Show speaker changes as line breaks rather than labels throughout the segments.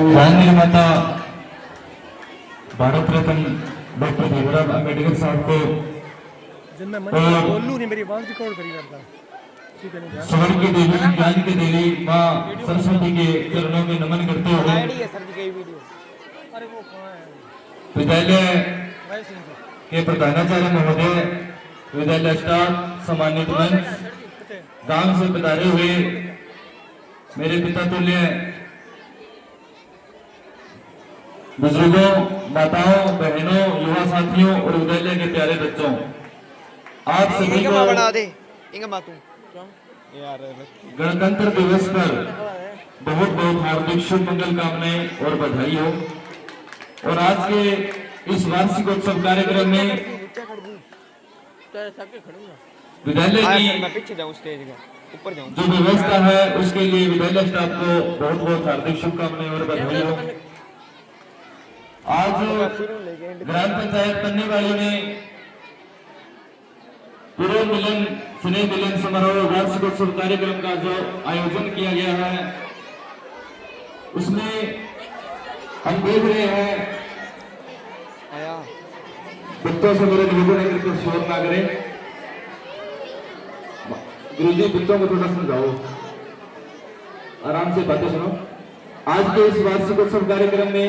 ध्यान निर्माता भारत रत्न डॉक्टर भीमराव अम्बेडकर साहब को स्वर्ण की देवी ज्ञान की देवी माँ सरस्वती के चरणों में नमन करते हुए विद्यालय के प्रधानाचार्य महोदय, विद्यालय स्टाफ, सम्मानित मंच, गांव से पधारे हुए मेरे पिता तुल्य बुजुर्गों, माताओं, बहनों, युवा साथियों और विद्यालय के प्यारे बच्चों, आप सभी को गणतंत्र दिवस पर बहुत बहुत हार्दिक शुभ मंगल कामनाएं और बधाई हो। और आज के इस वार्षिकोत्सव कार्यक्रम में विद्यालय की जो व्यवस्था है उसके लिए विद्यालय स्टाफ को बहुत बहुत हार्दिक शुभकामनाएं और बधाई हो। आज ग्राम पंचायत पन्नीवाड़ी में पूर्व मिलन स्नेह मिलन समारोह वार्षिकोत्सव कार्यक्रम का जो आयोजन किया गया है उसमें हम देख रहे हैं बच्चों से मेरे निवेदन है कि शोर ना करें। गुरुजी बच्चों को थोड़ा समझाओ, आराम से बातें सुनो। आज के इस वार्षिकोत्सव कार्यक्रम में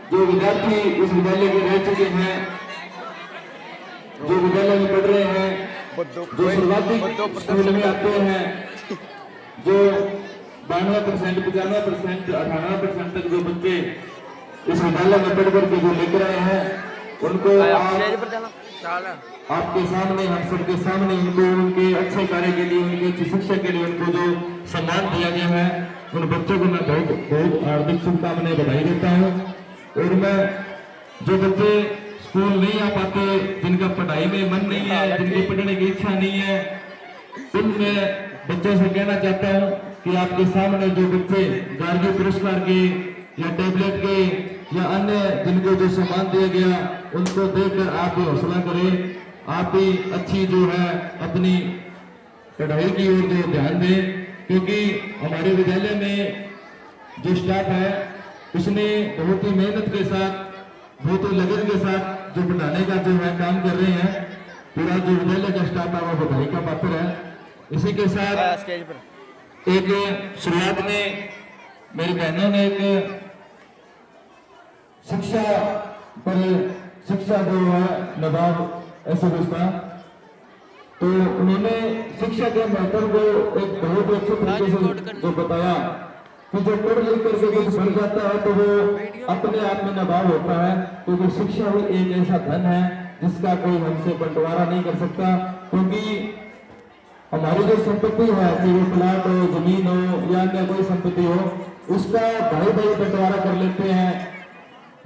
जो विद्यार्थी इस विद्यालय के रह चुके हैं, जो विद्यालय में पढ़ रहे हैं, जो शुरुआती स्कूल में आते हैं, जो 92%, 95%, 98% तक जो बच्चे इस विद्यालय में पढ़ करके जो लेकर आए हैं उनको आपके सामने, हम सबके सामने उनको उनके अच्छे कार्य के लिए, उनकी अच्छी शिक्षा के लिए उनको जो सम्मान दिया गया है उन बच्चों को मैं बहुत बहुत हार्दिक शुभकामनाएं बधाई देता हूँ। और मैं जो बच्चे स्कूल नहीं आ पाते, जिनका पढ़ाई में मन नहीं है, जिनकी पढ़ने की इच्छा नहीं है, उन मैं बच्चों से कहना चाहता हूँ कि आपके सामने जो बच्चे गार्गी पुरस्कार के या टैबलेट के या अन्य जिनको जो सम्मान दिया गया उनको देखकर आप भी हौसला करें, आप भी अच्छी जो है अपनी पढ़ाई की ओर जो ध्यान दें, क्योंकि हमारे विद्यालय में जो स्टाफ है उसने बहुत ही मेहनत के साथ, बहुत ही लगन के साथ जो पढ़ाने का जो है काम कर रहे हैं। पूरा जो विद्यालय का स्टाफ है वो बधाई का पात्र है। इसी के साथ एक शुरुआत में मेरी बहनों ने एक शिक्षा जो है नवाब ऐसे था, तो उन्होंने शिक्षा के महत्व को एक बहुत अच्छे तरीके से जो बताया कि जो पढ़ लिख करके कुछ बन जाता है तो वो अपने आप में नवाब होता है, क्योंकि शिक्षा ही एक ऐसा धन है जिसका कोई हमसे बंटवारा नहीं कर सकता। क्योंकि हमारी जो संपत्ति है, चाहे वो प्लाट हो, जमीन हो या अन्य कोई संपत्ति हो, उसका भाई भाई बंटवारा कर लेते हैं,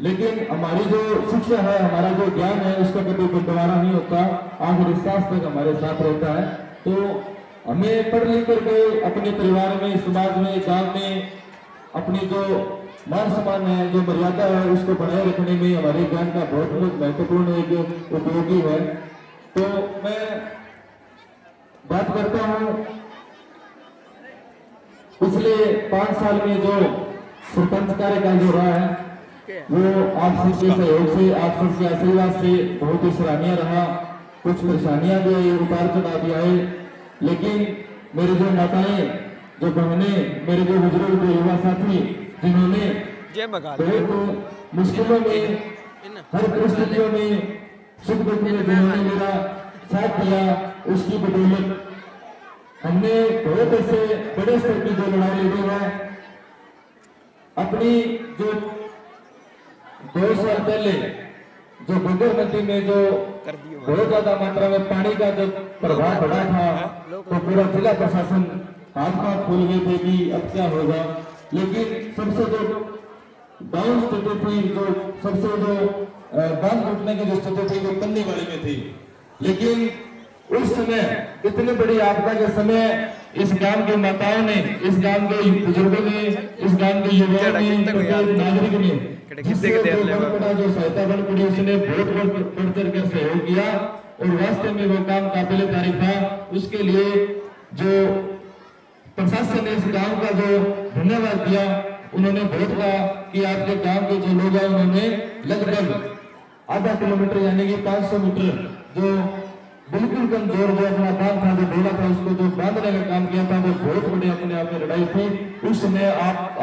लेकिन हमारी जो शिक्षा है, हमारा जो ज्ञान है, उसका कभी बंटवारा नहीं होता, आखिर सांस तक हमारे साथ रहता है। तो हमें पढ़ लिख करके अपने परिवार में, समाज में, गांव में अपनी जो मान सम्मान है, जो मर्यादा है, उसको बनाए रखने में हमारे ज्ञान का बहुत बहुत महत्वपूर्ण एक उपयोगी है। तो मैं बात करता हूँ पिछले 5 साल में जो सरपंच कार्य का जो रहा है वो आप सबके सहयोग से, आप सबके आशीर्वाद से बहुत ही सराहनीय रहा। कुछ परेशानियां भी आई, उतार चढ़ाव भी आए, लेकिन मेरी जो माताएं, जो बहनें, मेरे जो बुजुर्ग, जो युवा साथी जिन्होंने बहुत मुश्किलों में, हर परिस्थितियों में, सुख दुख में जिन्होंने मेरा साथ दिया, उसकी बदौलत हमने बहुत ऐसे बड़े स्तर की जो लड़ाई लड़ी है। अपनी जो 2 साल पहले जो बगर नदी में जो बहुत ज्यादा मात्रा में पानी का जो प्रभाव बढ़ा था, तो पूरा जिला प्रशासन हाथ पाथ खोल गए थे कि अब क्या होगा। लेकिन सबसे जो डाउन स्थिति थी, जो सबसे जो बांध टूटने की जो स्थिति थी वो पन्नीवाड़ी में थी। लेकिन उस समय इतनी बड़ी आपदा के समय इस गांव की माताओं ने, इस गांव के बुजुर्गों ने, इस गांव के युवाओं ने, नागरिक ने बड़ा जो सहायता बन पड़ी, उसने बहुत बढ़ चढ़ कर सहयोग किया और वास्तव में वो काम काबिल तारीफ था। उसके लिए जो प्रशासन ने इस गांव का जो धन्यवाद दिया, उन्होंने बहुत कहा कि आपके गांव के जो लोग हैं उन्होंने लगभग आधा किलोमीटर यानी कि 500 मीटर जो बिल्कुल कमजोर जो अपना काम था, जो ढोला था, उसको जो बांधने का काम किया था, वो बहुत बड़ी अपने आप में लड़ाई थी। उस समय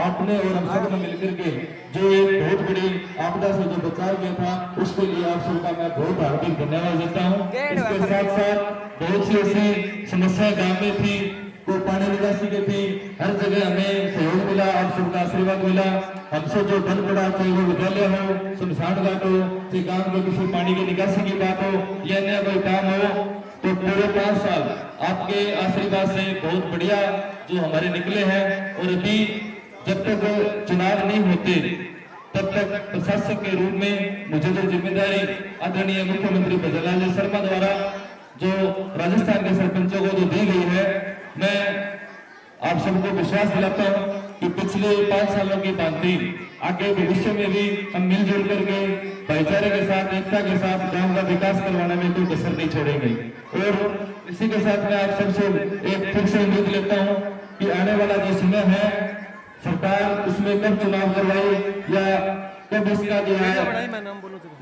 आपने और हम सब ने मिलकर के जो एक बहुत बड़ी आपदा से जो बचाव किया था, उसके लिए आप सबका मैं बहुत हार्दिक धन्यवाद देता हूँ। इसके साथ साथ बहुत सी ऐसी समस्याएं गाँव में थी, को पानी निकासी की थी, हर जगह हमें सहयोग मिला, आप सबका आशीर्वाद मिला। हमसे जो बन पड़ा, चाहे वो विद्यालय हो, शमशान घाट हो, चाहे गांव में किसी पानी की निकासी की बात हो या नया कोई काम हो, तो पूरे 5 साल आपके आशीर्वाद से बहुत बढ़िया जो हमारे निकले हैं। और अभी जब तक चुनाव नहीं होते तब तक प्रशासक के रूप में मुझे जो जिम्मेदारी आदरणीय मुख्यमंत्री भजनलाल शर्मा द्वारा जो राजस्थान के सरपंचों को जो दी गई है, मैं आप सबको विश्वास दिलाता हूं कि पिछले 5 सालों की भांति आगे भविष्य में भी हम मिलजुल करके भाईचारे के साथ, एकता के साथ गांव का विकास करवाने में कोई कसर नहीं छोड़ेंगे। और इसी के साथ मैं आप सबसे एक फिर से उम्मीद लेता हूं कि आने वाला जो समय है, सरकार उसमें कब चुनाव करवाई या कब इसका जो है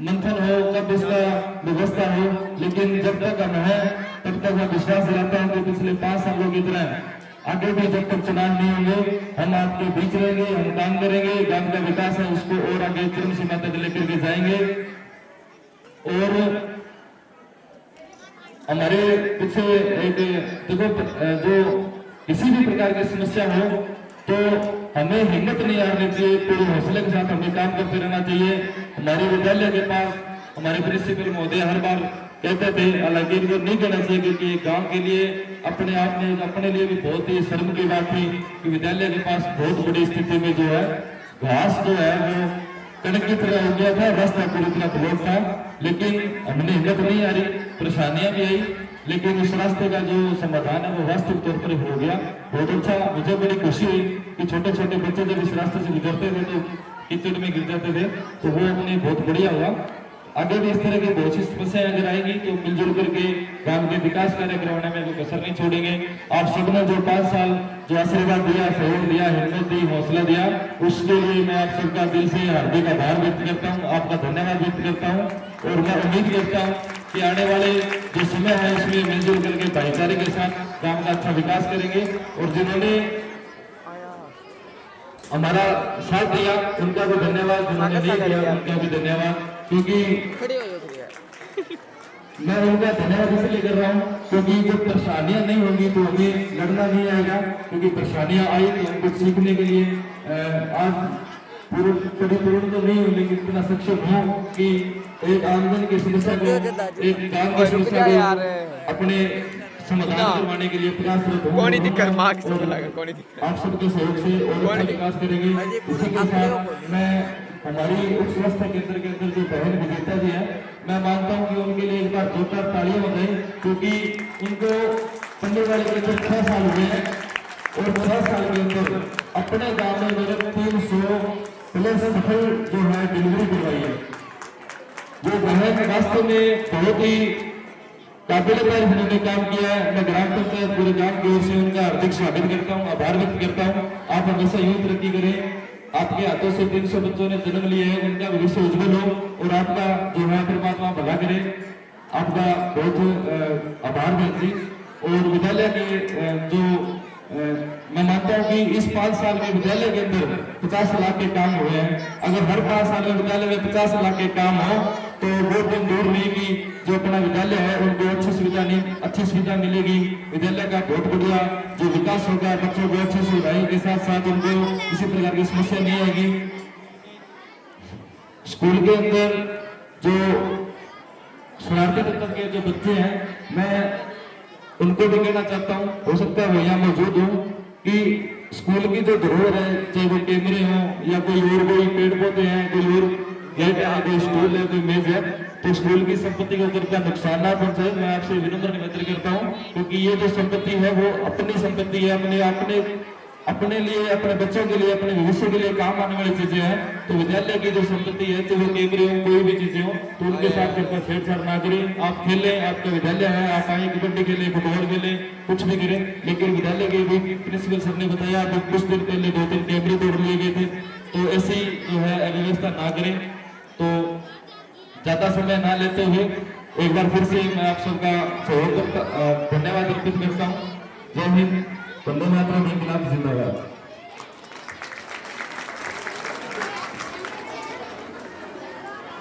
मंथन हो, कब इसका व्यवस्था हो, लेकिन जब तक हम है तब तक मैं विश्वास दिलाता हूँ कि पिछले 5 सालों की तरह आगे भी जब तक चुनाव नहीं होंगे, हम आपके बीच रहेंगे, हम काम करेंगे, गांव का विकास है उसको और आगे चरम सीमा तक लेकर के जाएंगे। और हमारे पीछे एक देखो, जो किसी भी प्रकार की समस्या हो तो हमें हिम्मत नहीं हारनी चाहिए, पूरे हौसले के साथ हमें काम करते रहना चाहिए। हमारे विद्यालय के पास हमारे प्रिंसिपल महोदय हर बार कहते थे, हालांकि इनको नहीं कहना चाहिए क्योंकि गांव के लिए अपने आप में अपने लिए भी बहुत ही शर्म की बात थी कि विद्यालय के पास बहुत बड़ी स्थिति में जो है घास जो है वो कणक की तरह हो गया था, रास्ता पूरी तरह ब्लॉक था, लेकिन हमने हिम्मत नहीं हारी, परेशानियां भी आई, लेकिन इस रास्ते का जो समाधान है वो वास्तविक तौर पर हो गया। बहुत अच्छा, मुझे बड़ी खुशी हुई कि छोटे छोटे बच्चे जब इस रास्ते से गुजरते थे तो कीचड़ में गिर जाते थे, तो वो अपने बहुत बढ़िया हुआ। आगे भी इस तरह की बहुत सी समस्याएं अगर आएगी तो मिलजुल करके गांव के विकास कार्य करवाने में कोई कसर नहीं छोड़ेंगे। आप सबने जो 5 साल जो आशीर्वाद दिया, सहयोग दिया, हिम्मत दी, हौसला दिया, उसके लिए मैं आप सबका दिल से हार्दिक आभार व्यक्त करता हूँ, आपका धन्यवाद व्यक्त करता हूँ। और मैं उम्मीद करता हूँ कि आने वाले जो समय है इसमें मिलजुल करके भाईचारे के साथ गांव का अच्छा विकास करेंगे। और जिन्होंने हमारा साथ दिया उनका भी धन्यवाद, जिन्होंने नहीं दिया उनका भी धन्यवाद, क्योंकि मैं उनका धन्यवाद इसलिए कर रहा हूँ क्योंकि जब परेशानियां नहीं होंगी तो हमें लड़ना नहीं आएगा, क्योंकि परेशानियां आई तो हम कुछ सीखने के लिए आज पूर्ण तो नहीं हो लेकिन इतना सक्षम हो कि एक आमदन की समस्या को, एक काम की समस्या को अपने समाधान करवाने के लिए प्रयासरत हूं। आप सबके सहयोग से और विकास करेंगे। इसी के साथ मैं हमारी उप स्वास्थ्य केंद्र के अंदर जो बहन विजेता जी है, मैं मानता हूँ कि उनके लिए एक बार 2-4 तालियां हो गई, क्योंकि उनको पंडित वाले के अंदर 6 साल हुए हैं और 6 साल के अंदर अपने गांव में मेरे 300 प्लस सफल जो है डिलीवरी करवाई है। जो बहन वास्तव में बहुत ही काबिल तारीफ उन्होंने काम किया है। मैं ग्राम पंचायत पूरे गांव की ओर से उनका हार्दिक स्वागत करता हूँ, आभार व्यक्त करता हूँ। आप हमेशा यूं तरक्की करें, आपके हाथों से 300 बच्चों ने जन्म लिया है, उनका भविष्य उज्जवल हो और आपका जो है परमात्मा भला करे। आपका बहुत आभार बहन जी। और विद्यालय के जो मैं मानता हूँ कि इस 5 साल में विद्यालय के अंदर 50 लाख के काम हुए हैं। अगर हर 5 साल में विद्यालय में 50 लाख के काम हो तो वो दिन दूर नहीं कि जो अपना विद्यालय है उनको अच्छी सुविधा मिलेगी, विद्यालय का बहुत बढ़िया जो विकास होगा, बच्चों को अच्छी सुविधाएं के साथ साथ उनको किसी प्रकार की समस्या नहीं आएगी। स्कूल के अंदर जो शरारती तत्व के जो बच्चे हैं, मैं उनको भी कहना चाहता हूँ, हो सकता है वो यहाँ मौजूद हूँ, कि स्कूल की जो धरोहर है, चाहे वो कैमरे हों या कोई पेड़ पौधे हैं, कोई और गेट है, कोई स्टूल है, कोई मेज है, तो स्कूल की संपत्ति को अगर क्या नुकसान ना पहुंचे, मैं आपसे विनम्र निवेदन करता हूँ, क्योंकि ये जो संपत्ति है वो अपनी संपत्ति है, अपने अपने लिए, अपने बच्चों के लिए, अपने भविष्य के लिए काम आने वाली चीजें हैं, तो विद्यालय की जो संपत्ति है, चाहे वो कैमरे हो, कोई भी चीजें हो, तो उनके साथ कृपया छेड़छाड़ ना करें। आप खेलें, आपका विद्यालय है, आप आए कबड्डी खेलें, फुटबॉल खेलें, कुछ भी करें, लेकिन विद्यालय के भी प्रिंसिपल सर ने बताया तो कुछ दिन पहले 2-3 कैमरे तोड़ लिए गए थे, तो ऐसी जो है अव्यवस्था ना करें। तो ज्यादा समय ना लेते हुए एक बार फिर से मैं आप सबका सहयोग धन्यवाद अर्पित करता हूँ। जय हिंद, वंदे मातरम, इंकलाब जिंदाबाद।